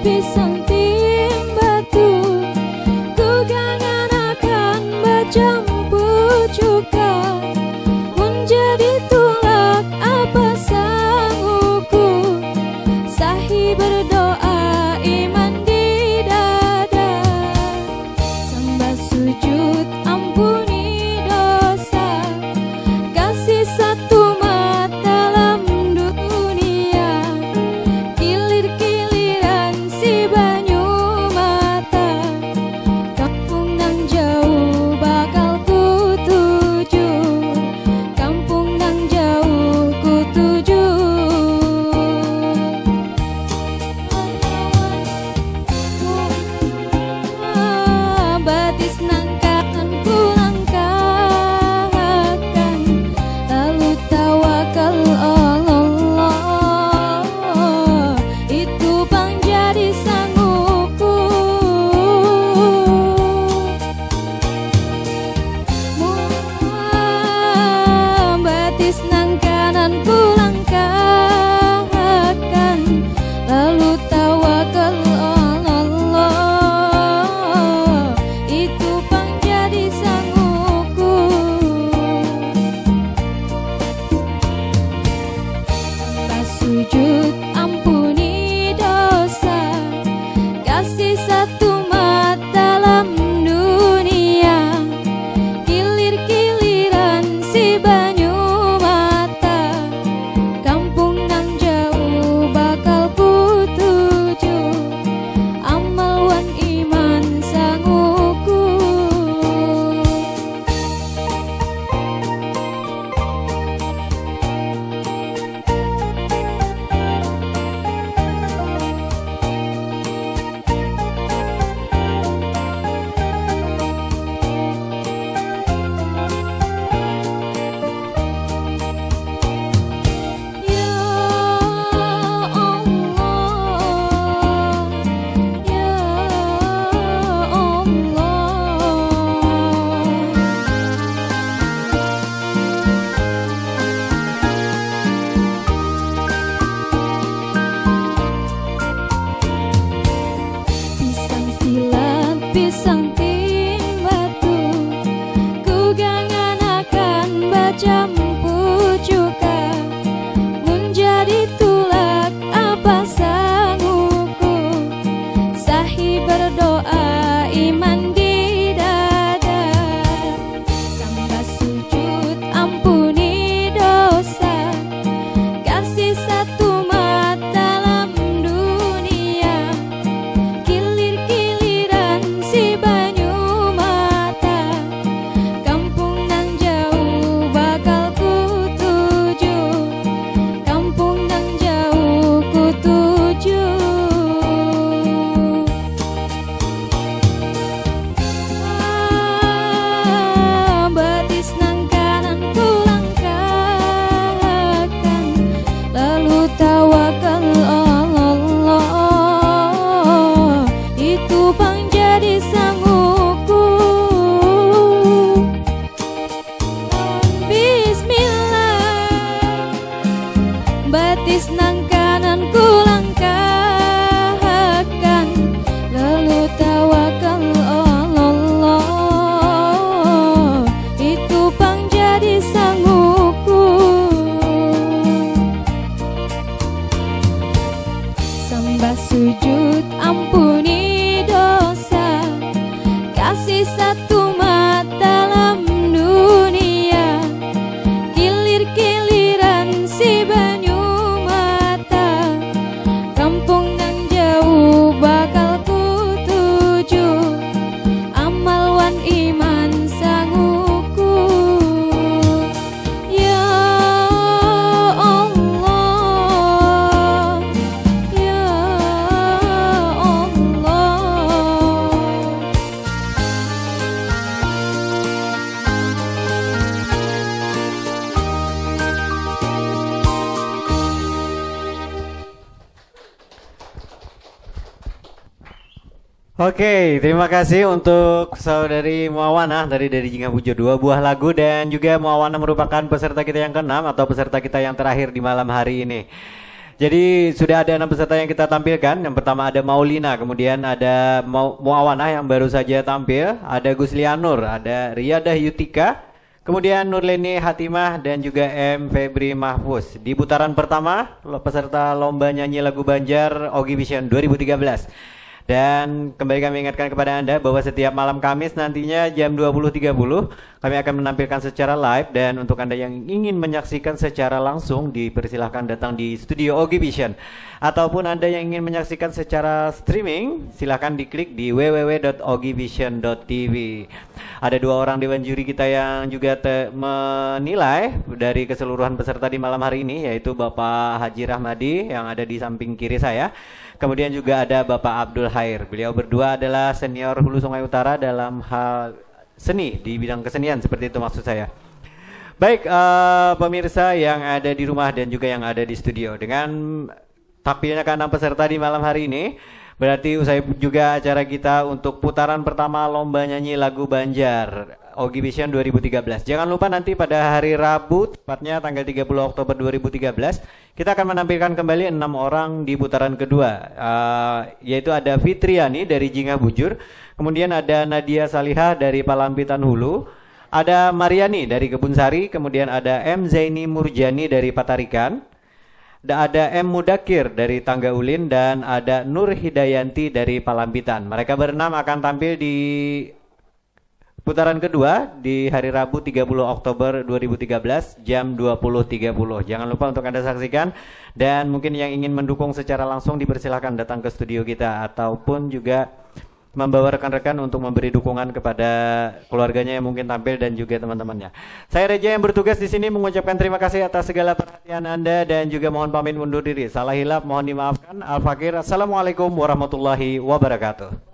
Pisang tim batu, ku kangen akan bajampu juga. Menjadi tulak apa sangguku, sahih berdoa iman di dada. Sembah sujud ampuni dosa, kasih satu mata dalam dunia. Kilir-kiliran si banyu mata, kampung nan jauh bakal ku tuju, kampung nan jauh ku tuju. Batis nan kangen ku langkahkan, lalu tawakal Allah, itu bang jadi sanggupku. Batis nan kanan ku langkahkan, lalu tawakal Allah, itu bang jadi sanggupku. Sembah sujud ampuni dosa, kasih satu mata dalam dunia. Kilir-kiliran si banyu mata, kampung nan jauh bakal ku tuju, amal wan iman sangguku. Ya Allah, ya Allah. Pisang silat, pisang tim batu, ku kangen akan bajampu juga. Menjadi tulak apa sangguku, sahih berdoa iman di dada. Sembah sujud ampuni dosa, kasih satu mata dalam dunia. Kilir-kiliran si banyu mata, kampung nan jauh bakal Oke, terima kasih untuk saudari Muawana dari Jingga Bujur, 2 buah lagu, dan juga Muawana merupakan peserta kita yang ke-6 atau peserta kita yang terakhir di malam hari ini. Jadi sudah ada 6 peserta yang kita tampilkan. Yang pertama ada Maulina, kemudian ada Muawana yang baru saja tampil, ada Guslianur, ada Riyadah Yutika, kemudian Nurleni Hatimah, dan juga M. Febri Mahfuz. Di putaran pertama, peserta lomba nyanyi lagu Banjar Ogi Vision 2013. Dan kembali kami ingatkan kepada Anda bahwa setiap malam Kamis nantinya jam 20.30 kami akan menampilkan secara live, dan untuk Anda yang ingin menyaksikan secara langsung dipersilahkan datang di studio Ogi Vision. Ataupun Anda yang ingin menyaksikan secara streaming silahkan diklik di www.ogivision.tv. Ada 2 orang dewan juri kita yang juga menilai dari keseluruhan peserta di malam hari ini, yaitu Bapak Haji Rahmadi yang ada di samping kiri saya. Kemudian juga ada Bapak Abdul Hair. Beliau berdua adalah senior Hulu Sungai Utara dalam hal seni, di bidang kesenian, seperti itu maksud saya. Baik, pemirsa yang ada di rumah dan juga yang ada di studio, dengan tampilnya ke-6 peserta di malam hari ini, berarti usai juga acara kita untuk putaran pertama lomba nyanyi lagu Banjar Ogi Vision 2013. Jangan lupa nanti pada hari Rabu, tepatnya tanggal 30 Oktober 2013, kita akan menampilkan kembali 6 orang di putaran kedua, yaitu ada Fitriani dari Jingga Bujur, kemudian ada Nadia Salihah dari Palampitan Hulu, ada Mariani dari Kebun Sari, kemudian ada M. Zaini Murjani dari Patarikan, ada M. Mudakir dari Tangga Ulin, dan ada Nur Hidayanti dari Palampitan. Mereka berenam akan tampil di putaran kedua di hari Rabu 30 Oktober 2013 jam 20.30. Jangan lupa untuk Anda saksikan, dan mungkin yang ingin mendukung secara langsung dipersilahkan datang ke studio kita, ataupun juga membawa rekan-rekan untuk memberi dukungan kepada keluarganya yang mungkin tampil dan juga teman-temannya. Saya Reja yang bertugas di sini mengucapkan terima kasih atas segala perhatian Anda, dan juga mohon pamit undur diri. Salah hilap mohon dimaafkan. Al-Fakir. Assalamualaikum warahmatullahi wabarakatuh.